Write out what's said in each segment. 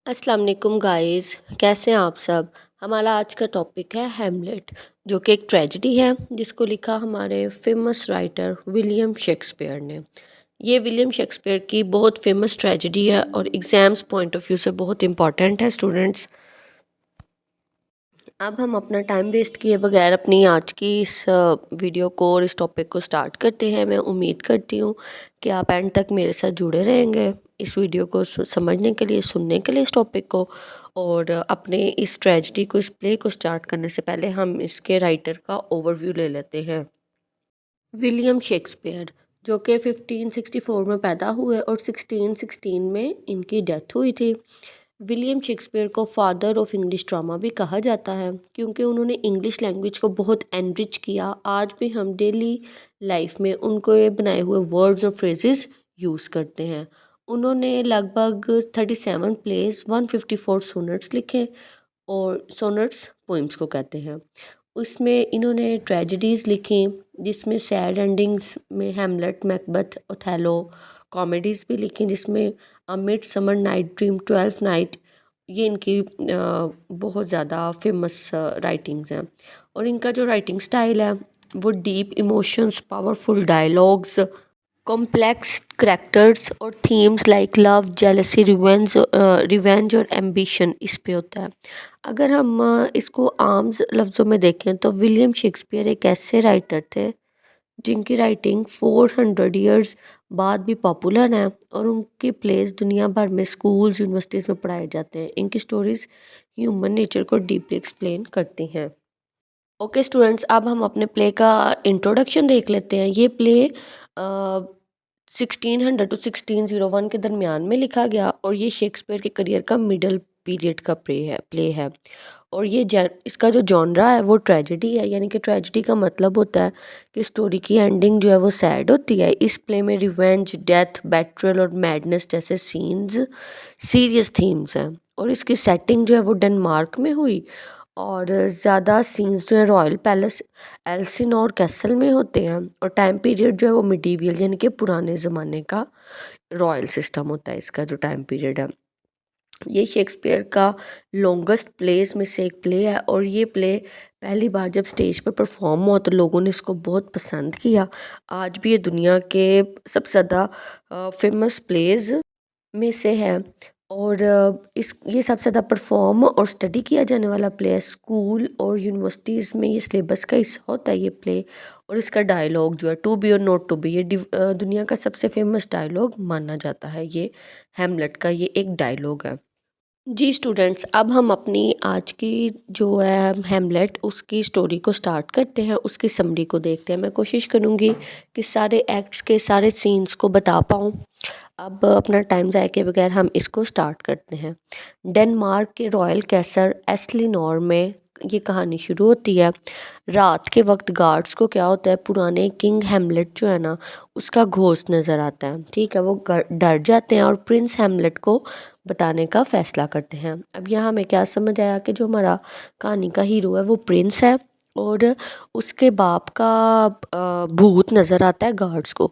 अस्सलाम वालेकुम गाइस, कैसे हैं आप सब। हमारा आज का टॉपिक है हैमलेट, जो कि एक ट्रेजेडी है जिसको लिखा हमारे फेमस राइटर विलियम शेक्सपियर ने। ये विलियम शेक्सपियर की बहुत फेमस ट्रेजेडी है और एग्ज़ाम्स पॉइंट ऑफ व्यू से बहुत इंपॉर्टेंट है स्टूडेंट्स। अब हम अपना टाइम वेस्ट किए बगैर अपनी आज की इस वीडियो को और इस टॉपिक को स्टार्ट करते हैं। मैं उम्मीद करती हूँ कि आप एंड तक मेरे साथ जुड़े रहेंगे इस वीडियो को समझने के लिए, सुनने के लिए इस टॉपिक को। और अपने इस ट्रेजेडी को, इस प्ले को स्टार्ट करने से पहले हम इसके राइटर का ओवरव्यू ले लेते हैं। विलियम शेक्सपियर, जो कि 1564 में पैदा हुए और 1616 में इनकी डेथ हुई थी। विलियम शेक्सपियर को फादर ऑफ इंग्लिश ड्रामा भी कहा जाता है, क्योंकि उन्होंने इंग्लिश लैंग्वेज को बहुत एनरिच किया। आज भी हम डेली लाइफ में उनको ये बनाए हुए वर्ड्स और फ्रेजेस यूज़ करते हैं। उन्होंने लगभग 37 प्लेस, 154 सोनेट्स लिखे, और सोनेट्स पोइम्स को कहते हैं। उसमें इन्होंने ट्रेजेडीज़ लिखी, जिसमें सैड एंडिंग्स में हैमलेट, मैकबथ, ओथेलो। कॉमेडीज़ भी लिखी, जिसमें a mid summer night dream, twelfth night. ये इनकी बहुत ज़्यादा फेमस राइटिंग्स हैं। और इनका जो राइटिंग स्टाइल है वो deep emotions, powerful dialogues, complex characters और themes like love, jealousy, revenge और एम्बिशन इस पे होता है। अगर हम इसको आम लफ्ज़ों में देखें तो विलियम शेक्सपियर एक ऐसे राइटर थे जिनकी राइटिंग 400 ईयर्स बाद भी पॉपुलर हैं, और उनकी प्लेस दुनिया भर में स्कूल्स, यूनिवर्सिटीज़ में पढ़ाए जाते हैं। इनकी स्टोरीज़ ह्यूमन नेचर को डीपली एक्सप्लेन करती हैं। ओके स्टूडेंट्स, अब हम अपने प्ले का इंट्रोडक्शन देख लेते हैं। ये प्ले 1600 टू 1601 के दरमियान में लिखा गया, और ये शेक्सपियर के करियर का मिडल पीरियड का प्ले है। और ये इसका जो जॉनरा है वो ट्रेजेडी है, यानी कि ट्रेजेडी का मतलब होता है कि स्टोरी की एंडिंग जो है वो सैड होती है। इस प्ले में रिवेंज, डेथ, बेट्रेयल और मैडनेस जैसे सीन्स सीरियस थीम्स हैं। और इसकी सेटिंग जो है वो डेनमार्क में हुई, और ज़्यादा सीन्स जो है रॉयल पैलेस एल्सिनोर कैसल में होते हैं। और टाइम पीरियड जो है वो मिडीवियल, यानी कि पुराने ज़माने का रॉयल सिस्टम होता है इसका जो टाइम पीरियड है। ये शेक्सपियर का लॉन्गेस्ट प्लेस में से एक प्ले है, और ये प्ले पहली बार जब स्टेज पर परफॉर्म हुआ तो लोगों ने इसको बहुत पसंद किया। आज भी ये दुनिया के सबसे ज़्यादा फेमस प्लेज में से है। और इस ये सबसे ज़्यादा परफॉर्म और स्टडी किया जाने वाला प्ले है। स्कूल और यूनिवर्सिटीज़ में ये सिलेबस का हिस्सा होता है ये प्ले। और इसका डायलॉग जो है टू बी और नॉट टू बी, ये दुनिया का सबसे फेमस डायलॉग माना जाता है। ये हैमलेट का ये एक डायलॉग है। जी स्टूडेंट्स, अब हम अपनी आज की जो है हैमलेट उसकी स्टोरी को स्टार्ट करते हैं, उसकी समरी को देखते हैं। मैं कोशिश करूँगी कि सारे एक्ट्स के सारे सीन्स को बता पाऊँ। अब अपना टाइम ज़ाया के बगैर हम इसको स्टार्ट करते हैं। डेनमार्क के रॉयल कैसल एस्लिनोर में ये कहानी शुरू होती है। रात के वक्त गार्ड्स को क्या होता है, पुराने किंग हैमलेट जो है ना उसका घोस्ट नज़र आता है। ठीक है, वो डर जाते हैं और प्रिंस हैमलेट को बताने का फ़ैसला करते हैं। अब यहाँ हमें क्या समझ आया कि जो हमारा कहानी का हीरो है वो प्रिंस है, और उसके बाप का भूत नज़र आता है गार्ड्स को।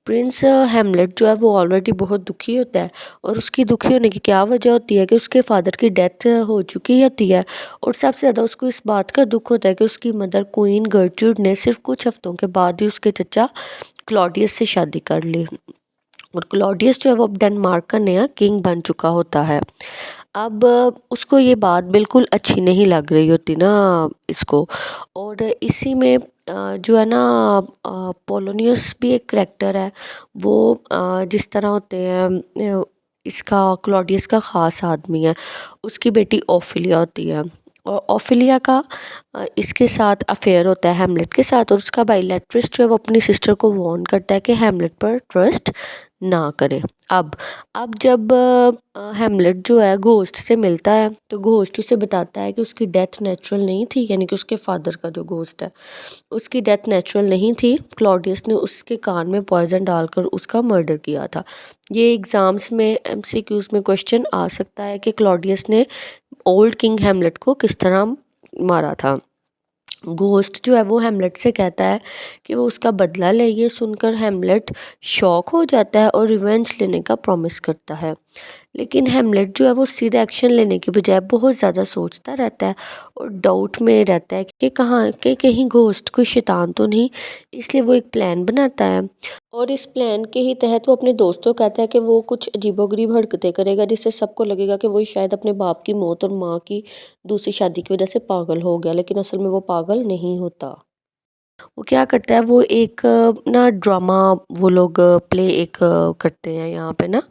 प्रिंस हैमलेट जो है वो ऑलरेडी बहुत दुखी होता है, और उसकी दुखी होने की क्या वजह होती है कि उसके फादर की डेथ हो चुकी होती है। और सबसे ज़्यादा उसको इस बात का दुख होता है कि उसकी मदर क्वीन गर्ट्रूड ने सिर्फ कुछ हफ्तों के बाद ही उसके चचा क्लॉडियस से शादी कर ली, और क्लॉडियस जो है वो अब डेनमार्क का नया किंग बन चुका होता है। अब उसको ये बात बिल्कुल अच्छी नहीं लग रही होती ना इसको। और इसी में जो है ना पोलोनियस भी एक करेक्टर है। वो जिस तरह होते हैं इसका क्लॉडियस का ख़ास आदमी है। उसकी बेटी ओफिलिया होती है, और ओफिलिया का इसके साथ अफेयर होता है हैमलेट के साथ। और उसका भाई लेट्रिस जो है वो अपनी सिस्टर को वार्न करता है कि हैमलेट पर ट्रस्ट ना करे। अब जब हैमलेट जो है घोस्ट से मिलता है तो घोस्ट उसे बताता है कि उसकी डेथ नेचुरल नहीं थी, यानी कि उसके फादर का जो घोस्ट है उसकी डेथ नेचुरल नहीं थी। क्लॉडियस ने उसके कान में पॉइजन डालकर उसका मर्डर किया था। ये एग्ज़ाम्स में एमसीक्यूज़ में क्वेश्चन आ सकता है कि क्लॉडियस ने ओल्ड किंग हैमलेट को किस तरह मारा था। घोस्ट जो है वो हैमलेट से कहता है कि वो उसका बदला ले। ये सुनकर हैमलेट शॉक हो जाता है और रिवेंज लेने का प्रॉमिस करता है। लेकिन हेमलेट जो है वो सीधा एक्शन लेने के बजाय बहुत ज़्यादा सोचता रहता है और डाउट में रहता है कि कहाँ के कहीं घोस्ट कोई शैतान तो नहीं। इसलिए वो एक प्लान बनाता है और इस प्लान के ही तहत वो अपने दोस्तों को कहता है कि वो कुछ अजीबोगरीब हरकतें करेगा जिससे सबको लगेगा कि वो शायद अपने बाप की मौत और माँ की दूसरी शादी की वजह से पागल हो गया, लेकिन असल में वो पागल नहीं होता। वो क्या करता है, वो एक ना ड्रामा वो लोग प्ले एक करते हैं यहाँ पे ना,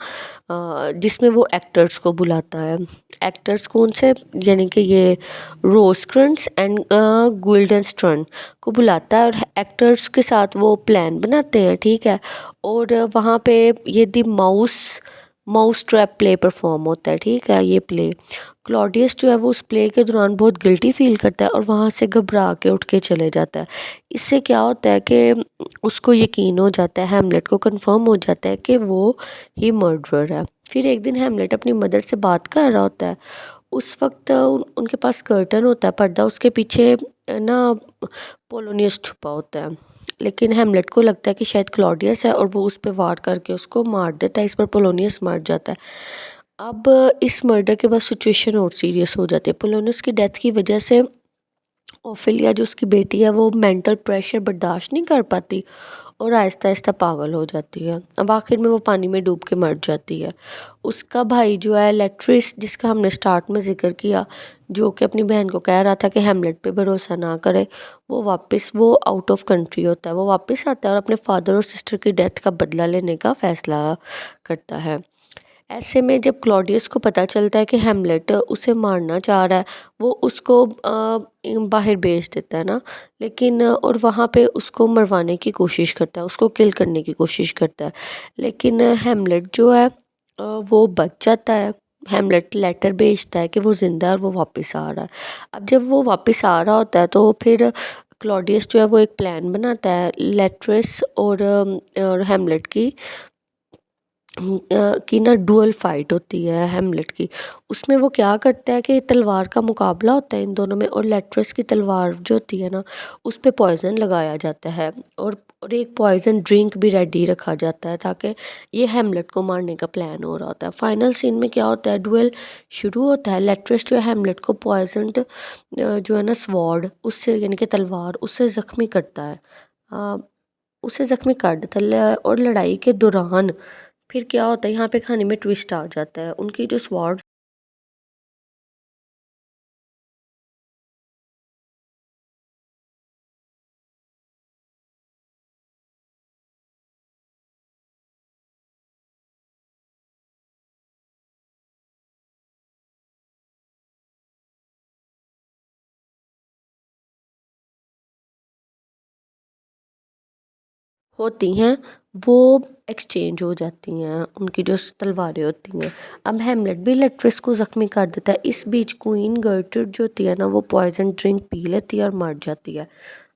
जिसमें वो एक्टर्स को बुलाता है। एक्टर्स कौन से, यानी कि ये रोस्क्रंस एंड गुल्डनस्टर्न को बुलाता है और एक्टर्स के साथ वो प्लान बनाते हैं, ठीक है। और वहाँ पे ये the mouse mouse trap play perform होता है, ठीक है। ये प्ले क्लॉडियस जो है वो उस प्ले के दौरान बहुत गिल्टी फील करता है और वहाँ से घबरा के उठ के चले जाता है। इससे क्या होता है कि उसको यकीन हो जाता है, हेमलेट को कंफर्म हो जाता है कि वो ही मर्डरर है। फिर एक दिन हेमलेट अपनी मदर से बात कर रहा होता है। उस वक्त उनके पास कर्टन होता है, पर्दा, उसके पीछे ना पोलोनियस छुपा होता है। लेकिन हेमलेट को लगता है कि शायद क्लॉडियस है और वो उस पर वार करके उसको मार देता है। इस पर पोलोनियस मर जाता है। अब इस मर्डर के बाद सिचुएशन और सीरियस हो जाती है। पोलोनियस की डेथ की वजह से ओफेलिया जो उसकी बेटी है वो मेंटल प्रेशर बर्दाश्त नहीं कर पाती और आहिस्ता आहिस्ता पागल हो जाती है। अब आखिर में वो पानी में डूब के मर जाती है। उसका भाई जो है लेट्रिस, जिसका हमने स्टार्ट में जिक्र किया, जो कि अपनी बहन को कह रहा था कि हेमलेट पे भरोसा ना करे, वो आउट ऑफ कंट्री होता है। वो वापस आता है और अपने फादर और सिस्टर की डेथ का बदला लेने का फैसला करता है। ऐसे में जब क्लॉडियस को पता चलता है कि हेमलेट उसे मारना चाह रहा है, वो उसको बाहर भेज देता है ना, लेकिन और वहाँ पे उसको मरवाने की कोशिश करता है, उसको किल करने की कोशिश करता है। लेकिन हेमलेट जो है वो बच जाता है। हेमलेट लेटर भेजता है कि वो ज़िंदा है और वो वापस आ रहा है। अब जब वो वापस आ रहा होता है तो फिर क्लॉडियस जो है वो एक प्लान बनाता है लेट्रिस और हेमलेट की ना डुअल फाइट होती है हेमलेट की। उसमें वो क्या करता है कि तलवार का मुकाबला होता है इन दोनों में, और लेट्रस की तलवार जो होती है ना उस पे पॉइजन लगाया जाता है और एक पॉइजन ड्रिंक भी रेडी रखा जाता है ताकि ये हेमलेट को मारने का प्लान हो रहा होता है। फाइनल सीन में क्या होता है, डुएल शुरू होता है। लेट्रस जो है हेमलेट को पॉइजन जो है ना स्वॉर्ड उससे, यानी कि तलवार, उससे ज़ख्मी करता है। अ, उसे ज़ख्मी कर देता है और लड़ाई के दौरान फिर क्या होता है, यहाँ पे कहानी में ट्विस्ट आ जाता है। उनकी जो स्वॉर्ड्स होती हैं वो एक्सचेंज हो जाती हैं, उनकी जो तलवारें होती हैं। अब हेमलेट भी लेट्रिस को ज़ख्मी कर देता है। इस बीच क्वीन गर्टrude जो होती है ना वो पॉइजन ड्रिंक पी लेती है और मर जाती है।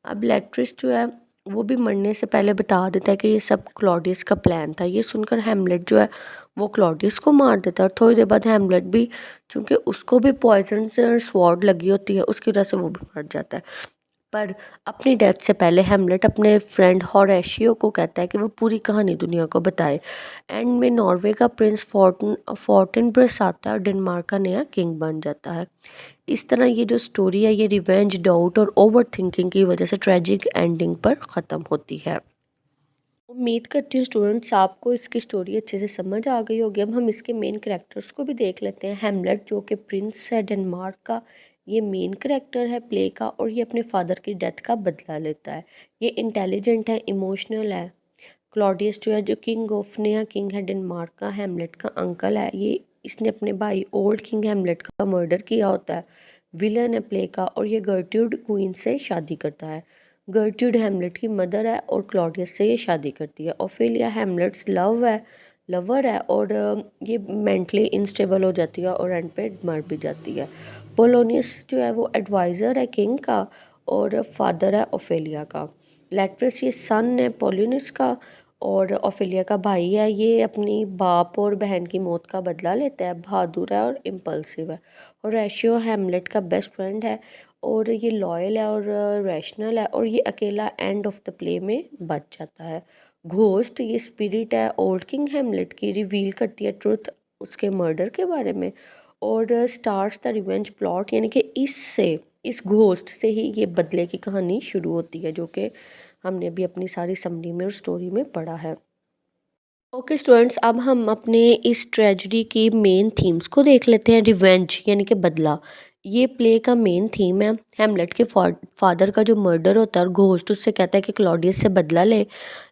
अब लेट्रिस जो है वो भी मरने से पहले बता देता है कि ये सब क्लॉडियस का प्लान था। ये सुनकर हेमलेट जो है वो क्लॉडियस को मार देता है और थोड़ी देर बाद हेमलेट भी, चूँकि उसको भी पॉइजन से स्वॉर्ड लगी होती है, उसकी वजह से वो भी मर जाता है। पर अपनी डेथ से पहले हेमलेट अपने फ्रेंड होरेशियो को कहता है कि वो पूरी कहानी दुनिया को बताए। एंड में नॉर्वे का प्रिंस फोर्टिनब्रस आता है और डेनमार्क का नया किंग बन जाता है। इस तरह ये जो स्टोरी है ये रिवेंज, डाउट और ओवर थिंकिंग की वजह से ट्रेजिक एंडिंग पर ख़त्म होती है। उम्मीद करती हूँ स्टूडेंट्स आपको इसकी स्टोरी अच्छे से समझ आ गई होगी। अब हम इसके मेन कैरेक्टर्स को भी देख लेते हैं। हेमलेट जो कि प्रिंस है डेनमार्क का, ये मेन कैरेक्टर है प्ले का और ये अपने फादर की डेथ का बदला लेता है। ये इंटेलिजेंट है, इमोशनल है। क्लॉडियस जो है, जो किंग ऑफ नया किंग है डेनमार्क का, हेमलेट का अंकल है। ये इसने अपने भाई ओल्ड किंग हेमलेट का मर्डर किया होता है। विलन है प्ले का और ये गर्ट्यूड क्वीन से शादी करता है। गर्ट्यूड हेमलेट की मदर है और क्लॉडियस से ये शादी करती है। ओफेलिया हेमलेट्स लवर है और ये मेंटली इंस्टेबल हो जाती है और एंड पे मर भी जाती है। पोलोनियस जो है वो एडवाइज़र है किंग का और फादर है ओफेलिया का। लेट्रस ये सन है पोलोनियस का और ओफेलिया का भाई है। ये अपनी बाप और बहन की मौत का बदला लेता है, बहादुर है और इम्पल्सिव है। और रेशियो हेमलेट का बेस्ट फ्रेंड है और ये लॉयल है और रैशनल है और ये अकेला एंड ऑफ द प्ले में बच जाता है। घोस्ट ये स्पिरिट है ओल्ड किंग हेमलेट की, रिवील करती है ट्रुथ उसके मर्डर के बारे में, और स्टार्ट द रिवेंज प्लॉट, यानी कि इस घोस्ट से ही ये बदले की कहानी शुरू होती है, जो कि हमने अभी अपनी सारी समरी में और स्टोरी में पढ़ा है। ओके स्टूडेंट्स, अब हम अपने इस ट्रेजेडी की मेन थीम्स को देख लेते हैं। रिवेंज यानी कि बदला, ये प्ले का मेन थीम है। हैमलेट के फादर का जो मर्डर होता है और घोस्ट उससे कहता है कि क्लॉडियस से बदला ले,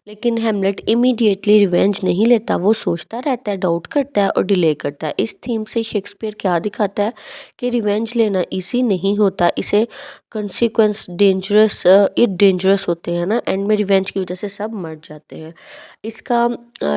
लेकिन हैमलेट इमीडिएटली रिवेंज नहीं लेता। वो सोचता रहता है, डाउट करता है और डिले करता है। इस थीम से शेक्सपियर क्या दिखाता है कि रिवेंज लेना इजी नहीं होता, इसे कंसिक्वेंस ये डेंजरस होते हैं ना, एंड में रिवेंज की वजह से सब मर जाते हैं। इसका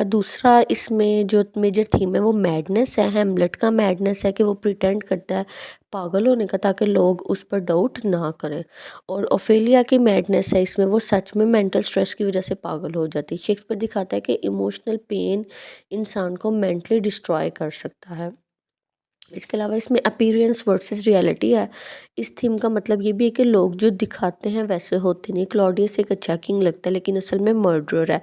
दूसरा इसमें जो मेजर थीम है वो मैडनेस है। हैमलेट का मैडनेस है कि वो प्रिटेंड करता है पागल होने का ताकि लोग उस पर डाउट ना करें। और ओफेलिया की मैडनेस है, इसमें वो सच में मेंटल स्ट्रेस की वजह से पागल हो जाती है। शेक्सपियर दिखाता है कि इमोशनल पेन इंसान को मेंटली डिस्ट्रॉय कर सकता है। इसके अलावा इसमें अपीयरेंस वर्सेस रियलिटी है। इस थीम का मतलब ये भी है कि लोग जो दिखाते हैं वैसे होते नहीं। क्लॉडियस एक अच्छा किंग लगता है लेकिन असल में मर्डरर है,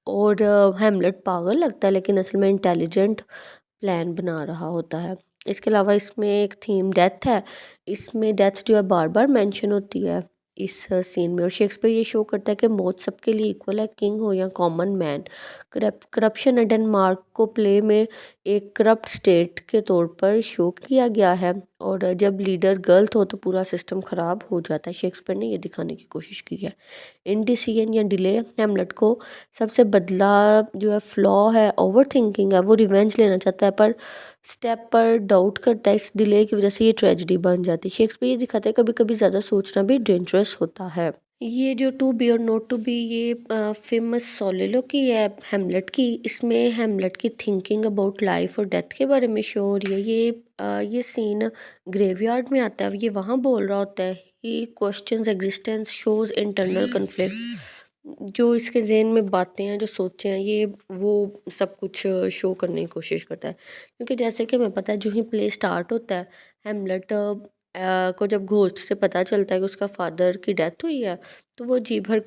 और हैमलेट पागल लगता है लेकिन असल में इंटेलिजेंट प्लान बना रहा होता है। इसके अलावा इसमें एक थीम डेथ है। इसमें डेथ जो है बार बार मेंशन होती है इस सीन में, और शेक्सपियर ये शो करता है कि मौत सबके लिए इक्वल है, किंग हो या कॉमन मैन। करप्शन है डेनमार्क को प्ले में एक करप्ट स्टेट के तौर पर शो किया गया है, और जब लीडर गलत हो तो पूरा सिस्टम ख़राब हो जाता है। शेक्सपियर ने ये दिखाने की कोशिश की है। इनडिसीजन या डिले, हैमलेट को सबसे बदला जो है फ्लॉ है, ओवर थिंकिंग है। वो रिवेंज लेना चाहता है पर स्टेप पर डाउट करता है, इस डिले की वजह से ये ट्रेजेडी बन जाती है। शेक्सपियर ये दिखाता है कभी कभी ज़्यादा सोचना भी डेंजरस होता है। ये जो टू बी और नॉट टू बी, ये फेमस सोलिलो की है, हैमलेट की। इसमें हैमलेट की थिंकिंग अबाउट लाइफ और डेथ के बारे में शो हो रही है। ये सीन ग्रेवयार्ड में आता है। ये वहाँ बोल रहा होता है ही questions existence shows internal conflicts. जो इसके जहन में बातें हैं, जो सोचे हैं, ये वो सब कुछ शो करने की कोशिश करता है। क्योंकि जैसे कि हमें पता है जो ही प्ले स्टार्ट होता है, हैमलेट को जब घोस्ट से पता चलता है कि उसका फादर की डेथ हुई है, तो वो जी भर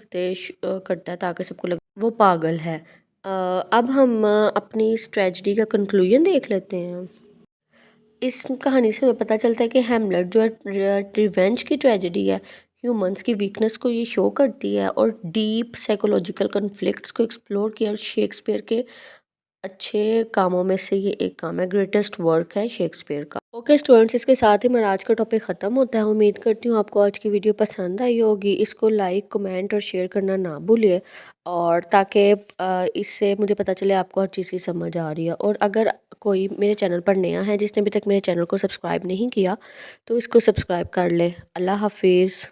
करता है ताकि सबको लगे वो पागल है। अब हम अपनी इस ट्रेजेडी का कंक्लूजन देख लेते हैं। इस कहानी से हमें पता चलता है कि हैमलेट जो है रिवेंज की ट्रेजेडी है, ह्यूमंस की वीकनेस को ये शो करती है और डीप साइकोलॉजिकल कन्फ्लिक्ट्स को एक्सप्लोर किया। और शेक्सपियर के अच्छे कामों में से ये एक काम है, ग्रेटेस्ट वर्क है शेक्सपियर का। ओके स्टूडेंट्स, इसके साथ ही मेरा आज का टॉपिक ख़त्म होता है। उम्मीद करती हूँ आपको आज की वीडियो पसंद आई होगी। इसको लाइक, कमेंट और शेयर करना ना भूलिए, और ताकि इससे मुझे पता चले आपको हर चीज़ की समझ आ रही है। और अगर कोई मेरे चैनल पर नया है जिसने अभी तक मेरे चैनल को सब्सक्राइब नहीं किया, तो इसको सब्सक्राइब कर ले। अल्लाह हाफिज़।